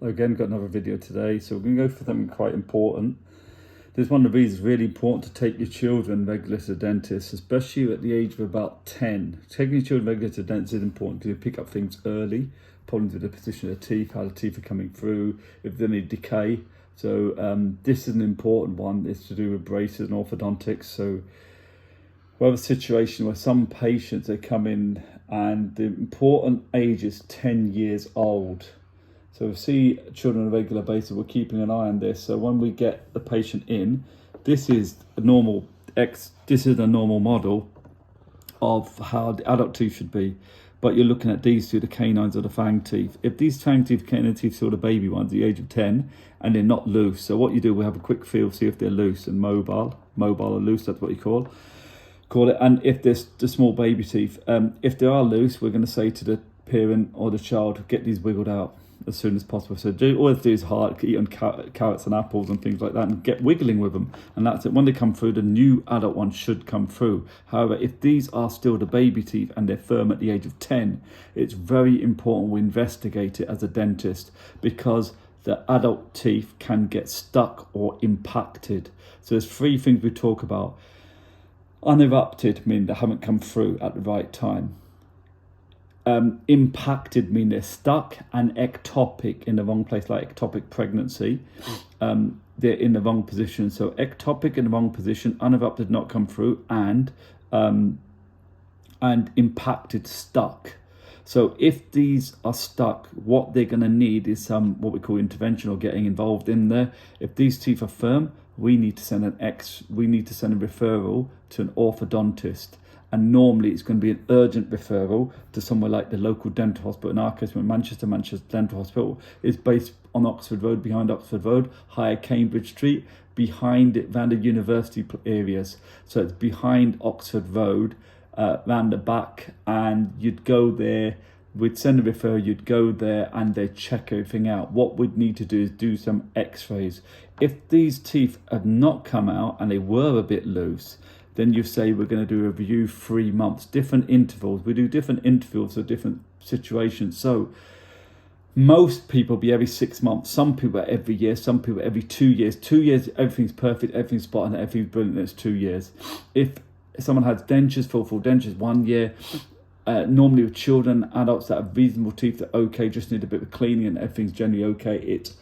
Again, got another video today, so we're going to go for something quite important. This is one of the reasons it's really important to take your children regularly to the dentist, especially at the age of about 10. Taking your children regularly to the dentist is important because you pick up things early, problems with the position of the teeth, how the teeth are coming through, if there's any decay. So this is an important one. It's to do with braces and orthodontics. So we have a situation where some patients, they come in and the important age is 10 years old. So we see children on a regular basis, we're keeping an eye on this. So when we get the patient in, this is a normal model of how the adult teeth should be. But you're looking at these two, the canines or the fang teeth. If these fang teeth, canine teeth, are the baby ones, the age of 10, and they're not loose. So what you do, we have a quick feel, see if they're loose and mobile or loose, that's what you call it. And if there's the small baby teeth, if they are loose, we're going to say to the parent or the child, get these wiggled out as soon as possible. So all they do is eat on carrots and apples and things like that and get wiggling with them, and that's it. When they come through, the new adult one should come through. However, if these are still the baby teeth and they're firm at the age of 10, it's very important we investigate it as a dentist, because the adult teeth can get stuck or impacted. So there's three things we talk about. Unerupted mean they haven't come through at the right time. Impacted mean they're stuck, and ectopic in the wrong place, like ectopic pregnancy. They're in the wrong position. So ectopic in the wrong position, unerupted not come through, and impacted stuck. So if these are stuck, what they're going to need is some what we call intervention or getting involved in there. If these teeth are firm, we need to send a referral to an orthodontist. And normally it's going to be an urgent referral to somewhere like the local dental hospital. In our case, Manchester Dental Hospital is based on Oxford Road, behind Oxford Road, higher Cambridge Street, behind it, around the university areas. So it's behind Oxford Road, round the back, and you'd go there. We'd send a referral, you'd go there and they'd check everything out. What we'd need to do is do some x-rays. If these teeth have not come out and they were a bit loose, then you say we're going to do a review 3 months, different intervals. We do different intervals for different situations. So most people be every 6 months, some people every year, some people every 2 years. 2 years, everything's perfect, everything's spot on, everything's brilliant, it's 2 years. If someone has dentures, full dentures, 1 year, normally with children, adults that have reasonable teeth, they're okay, just need a bit of cleaning and everything's generally okay, it's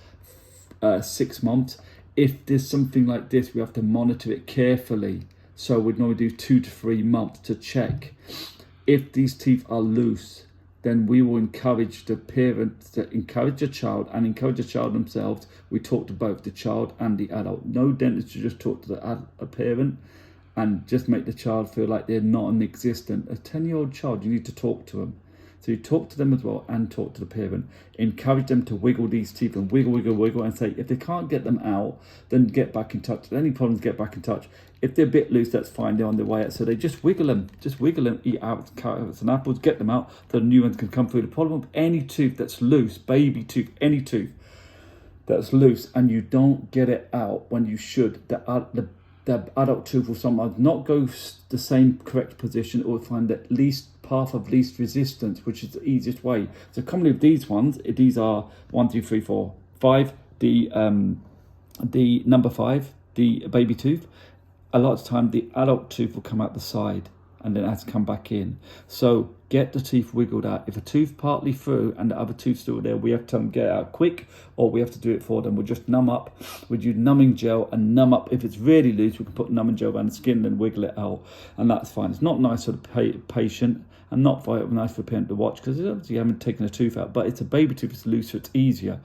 6 months. If there's something like this, we have to monitor it carefully. So we'd normally do 2 to 3 months to check. If these teeth are loose, then we will encourage the parents to encourage the child and encourage the child themselves. We talk to both the child and the adult. No dentist should just talk to a parent and just make the child feel like they're non-existent. A 10-year-old child, you need to talk to them. So you talk to them as well and talk to the parent. Encourage them to wiggle these teeth and wiggle and say, if they can't get them out, then get back in touch. If any problems, get back in touch. If they're a bit loose, that's fine, they're on their way out. So they just wiggle them, eat out carrots and apples, get them out, so the new ones can come through. The problem with any tooth that's loose, baby tooth, any tooth that's loose, and you don't get it out when you should, the adult tooth will sometimes not go the same correct position, or find that least path of least resistance, which is the easiest way. So commonly with these ones, these are 1, 2, 3, 4, 5. The number 5, the baby tooth. A lot of the time, the adult tooth will come out the side and then it has to come back in. So get the teeth wiggled out. If a tooth partly through and the other tooth still there, we have to tell them get it out quick, or we have to do it for them. We'll just numb up. We'll use numbing gel and numb up. If it's really loose, we can put numbing gel around the skin and wiggle it out, and that's fine. It's not nice for the patient and not very nice for the parent to watch, because obviously you haven't taken a tooth out, but it's a baby tooth, it's looser, it's easier.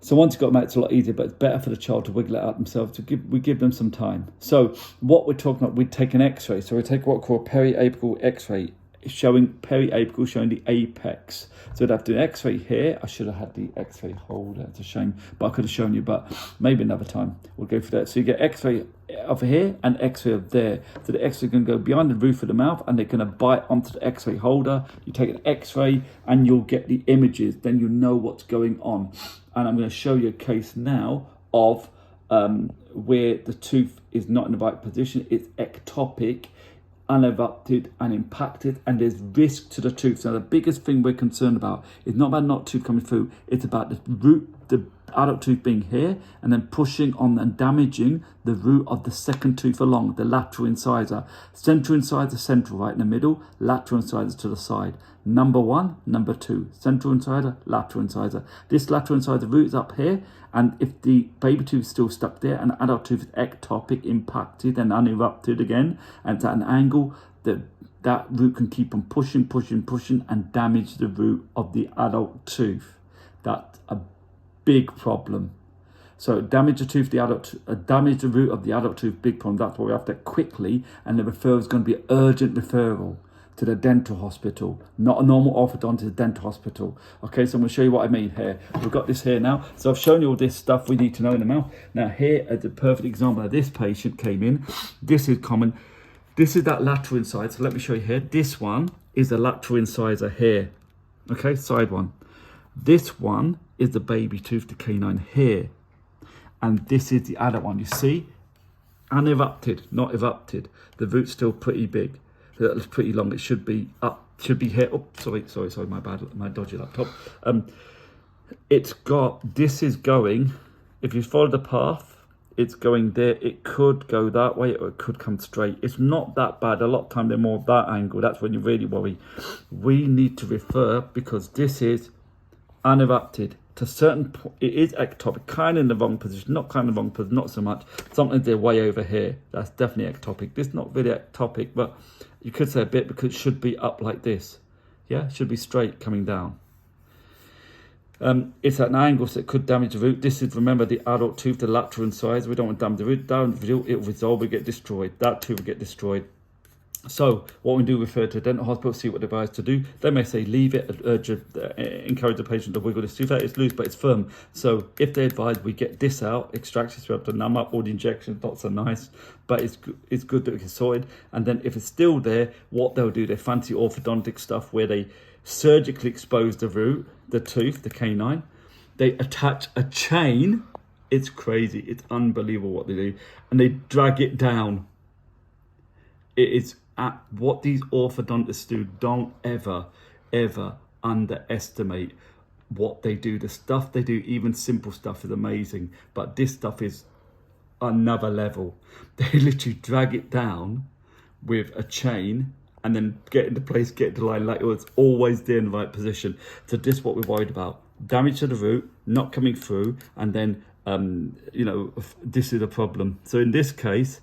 So once you've got them out, it's a lot easier, but it's better for the child to wiggle it out themselves. We give them some time. So what we're talking about, we take an x-ray. So we take what we call a periapical x-ray, showing the apex. So we'd have to do an x-ray here. I should have had the x-ray holder. It's a shame, but I could have shown you, but maybe another time. We'll go for that. So you get x-ray over here and x-ray of there. So the x-ray can go behind the roof of the mouth and they're going to bite onto the x-ray holder. You take an x-ray and you'll get the images. Then you'll know what's going on. And I'm going to show you a case now of where the tooth is not in the right position. It's ectopic. unerupted and impacted, and there's risk to the tooth. So the biggest thing we're concerned about is not about not tooth coming through, it's about the root, the adult tooth being here and then pushing on and damaging the root of the second tooth along, the lateral incisor. Central incisor, central, right in the middle, lateral incisor to the side. Number one, number two, central incisor, lateral incisor. This lateral incisor root is up here, and if the baby tooth is still stuck there and the adult tooth is ectopic, impacted and unerupted again, and it's at an angle, that root can keep on pushing and damage the root of the adult tooth. That's a big problem. So damage the tooth, damage the root of the adult tooth, big problem. That's why we have to quickly, and the referral is going to be an urgent referral to the dental hospital, not a normal orthodontist, dental hospital. Okay, so I'm going to show you what I mean here. We've got this here now. So I've shown you all this stuff we need to know in the mouth. Now here is a perfect example of this patient came in. This is common. This is that lateral incisor. So let me show you here. This one is the lateral incisor here. Okay, side one. This one is the baby tooth, the canine here. And this is the adult one. You see? Unerupted, not erupted. The root's still pretty big. It's pretty long. It should be up, should be here. Oh, sorry, my bad, my dodgy laptop. It's got, this is going, if you follow the path, it's going there. It could go that way or it could come straight. It's not that bad. A lot of time they're more that angle. That's when you really worry. We need to refer because this is unerupted to certain point. It is ectopic, kind of in the wrong position, not kind of the wrong position, not so much. Something they're way over here. That's definitely ectopic. This is not really ectopic, but you could say a bit because it should be up like this. Yeah, it should be straight coming down. It's at an angle, so it could damage the root. This is, remember, the adult tooth, the lateral incisor. We don't want to damage the root. Down the root, it will resolve, it will get destroyed. That tooth will get destroyed. So what we do, refer to a dental hospital, see what they advise to do. They may say leave it, encourage the patient to wiggle this tooth out. It's loose, but it's firm. So if they advise we get this out, extract this, we have to numb up all the injections, not so nice, but it's good that we can sort it. And then if it's still there, what they'll do, they fancy orthodontic stuff where they surgically expose the root, the tooth, the canine. They attach a chain. It's crazy. It's unbelievable what they do. And they drag it down. It is at what these orthodontists do. Don't ever underestimate what they do. The stuff they do, even simple stuff, is amazing. But this stuff is another level. They literally drag it down with a chain and then get into place, get into line, like it's always there in the right position. So this is what we're worried about. Damage to the root, not coming through, and then, this is a problem. So in this case,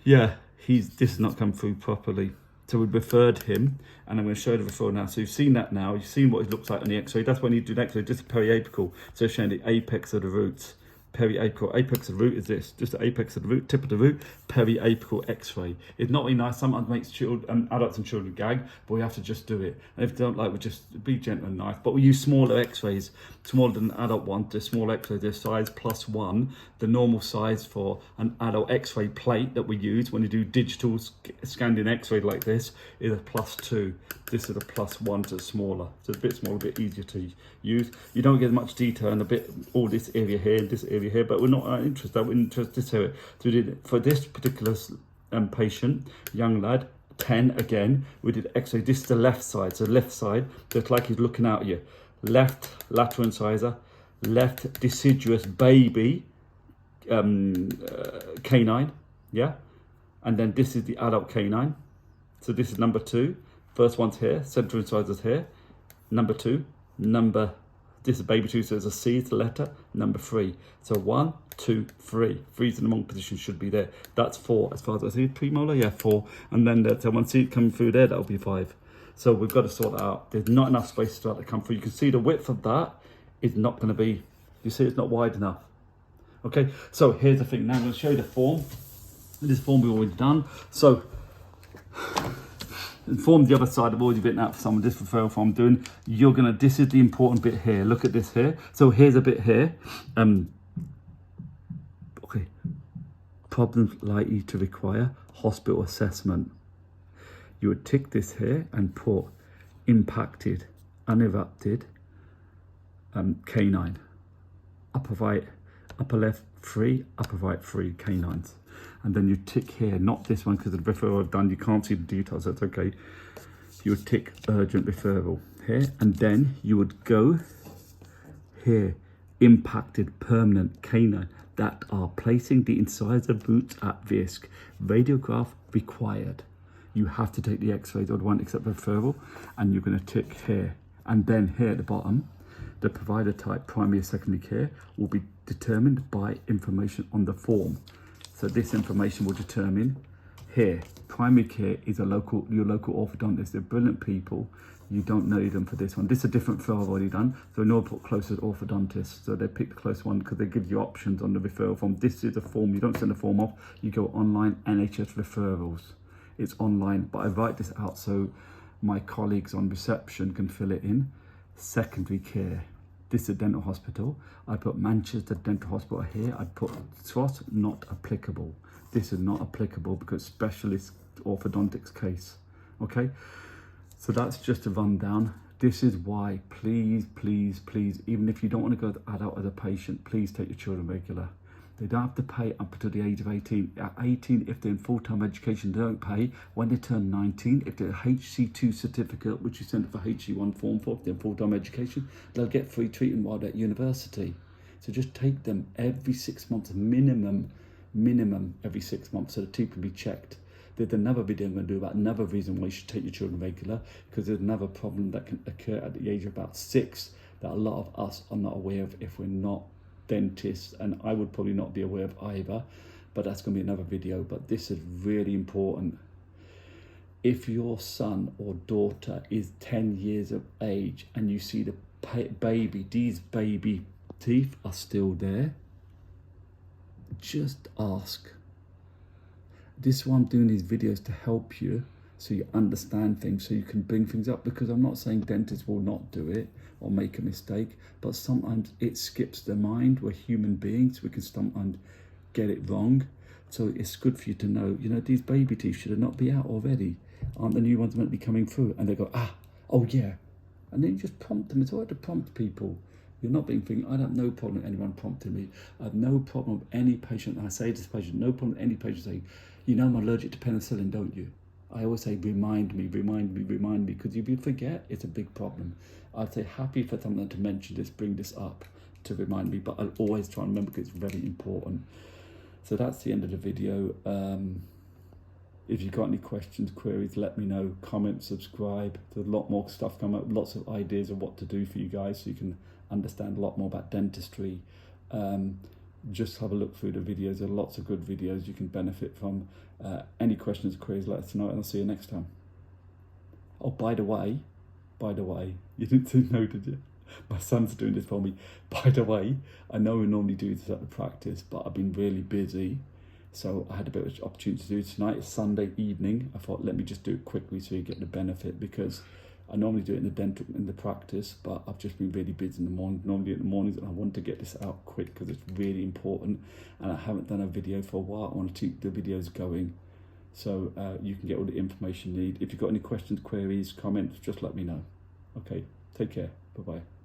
yeah, this has not come through properly. So we referred him, and I'm going to show you the referral now. So you've seen that now. You've seen what it looks like on the x-ray. That's why you need to do an x-ray, just periapical. So it's showing the apex of the roots. Periapical. Apex of the root is this. Just the apex of the root, tip of the root, periapical x-ray. It's not really nice. Sometimes makes children, adults and children gag, but we have to just do it. And if they don't like, we just be gentle and nice. But we use smaller x-rays, smaller than an adult one. The small x-ray, their size +1. The normal size for an adult x-ray plate that we use when you do digital scanning x-ray like this is a +2. This is a +1, so it's smaller. So it's a bit smaller, a bit easier to use. You don't get much detail in a bit, all this area here and this area here, but we're not interested. We're interested in this area. So we did, for this particular patient, young lad, 10 again, we did x-ray. This is the left side, so left side. So it's like he's looking out at you. Left lateral incisor, left deciduous baby canine, yeah? And then this is the adult canine. So this is number 2. First one's here, central incisors here. Number 2, this is baby tooth, so there's a C, it's a letter. Number 3. So 1, 2, 3. 3's in the wrong position, should be there. That's 4, as far as I see, premolar, yeah, 4. And then so once it coming through there, that'll be 5. So we've got to sort that out. There's not enough space to start to come through. You can see the width of that is not going to be, you see it's not wide enough. Okay, so here's the thing. Now I'm going to show you the form. This form we've already done. So, inform the other side. I've already written out for someone this referral form doing. You're gonna. This is the important bit here. Look at this here. So here's a bit here. Okay. Problems likely to require hospital assessment. You would tick this here and put impacted, unerupted, canine. Upper right upper left 3, upper right 3 canines. And then you tick here, not this one because the referral I've done, you can't see the details, that's okay. You would tick urgent referral here, and then you would go here, impacted permanent canine that are placing the incisor boots at risk. Radiograph required. You have to take the x-rays or one except referral, and you're going to tick here. And then here at the bottom, the provider type, primary or secondary care, will be determined by information on the form. So this information will determine here. Primary care is your local orthodontist. They're brilliant people. You don't need them for this one. This is a different referral I've already done. So no put closest orthodontist. So they pick the close one because they give you options on the referral form. This is a form. You don't send a form off. You go online, NHS referrals. It's online, but I write this out so my colleagues on reception can fill it in. Secondary care. This is a dental hospital. I put Manchester Dental Hospital here. I put SWOT, not applicable. This is not applicable because specialist orthodontics case. Okay, so that's just a rundown. This is why, please, please, please, even if you don't want to go adult as a patient, please take your children regular. They don't have to pay up until the age of 18. At 18, if they're in full-time education, they don't pay. When they turn 19, if they're a HC2 certificate, which you send for HC1 form for, if they're in full-time education, they'll get free treatment while they're at university. So just take them every 6 months, minimum every 6 months, so the teeth can be checked. There's another video I'm going to do about another reason why you should take your children regular, because there's another problem that can occur at the age of about 6 that a lot of us are not aware of if we're not dentists, and I would probably not be aware of either, but that's going to be another video. But this is really important. If your son or daughter is 10 years of age and you see the these baby teeth are still there, just ask. This is why I'm doing these videos, to help you so you understand things, so you can bring things up, because I'm not saying dentists will not do it or make a mistake, but sometimes it skips their mind. We're human beings, we can sometimes get it wrong. So it's good for you to know, you know, these baby teeth should not be out already. Aren't the new ones meant to be coming through? And they go, oh yeah. And then you just prompt them. It's hard to prompt people. You're not being thinking, I have no problem with anyone prompting me. I have no problem with any patient. I say to this patient, no problem with any patient saying, you know I'm allergic to penicillin, don't you? I always say, remind me, because if you forget, it's a big problem. I'd say happy for someone to mention this, bring this up to remind me, but I'll always try and remember because it's very important. So that's the end of the video. If you've got any questions, queries, let me know. Comment, subscribe. There's a lot more stuff coming up, lots of ideas of what to do for you guys so you can understand a lot more about dentistry. Just have a look through the videos. There are lots of good videos you can benefit from. Any questions, queries, let us know, and I'll see you next time. Oh, by the way, you didn't say no, did you? My son's doing this for me. By the way, I know we normally do this at the practice, but I've been really busy, so I had a bit of opportunity to do it tonight. It's Sunday evening. I thought, let me just do it quickly so you get the benefit, because I normally do it in the practice, but I've just been really busy in the morning. Normally in the mornings, and I want to get this out quick because it's really important. And I haven't done a video for a while. I want to keep the videos going, so you can get all the information you need. If you've got any questions, queries, comments, just let me know. Okay, take care. Bye bye.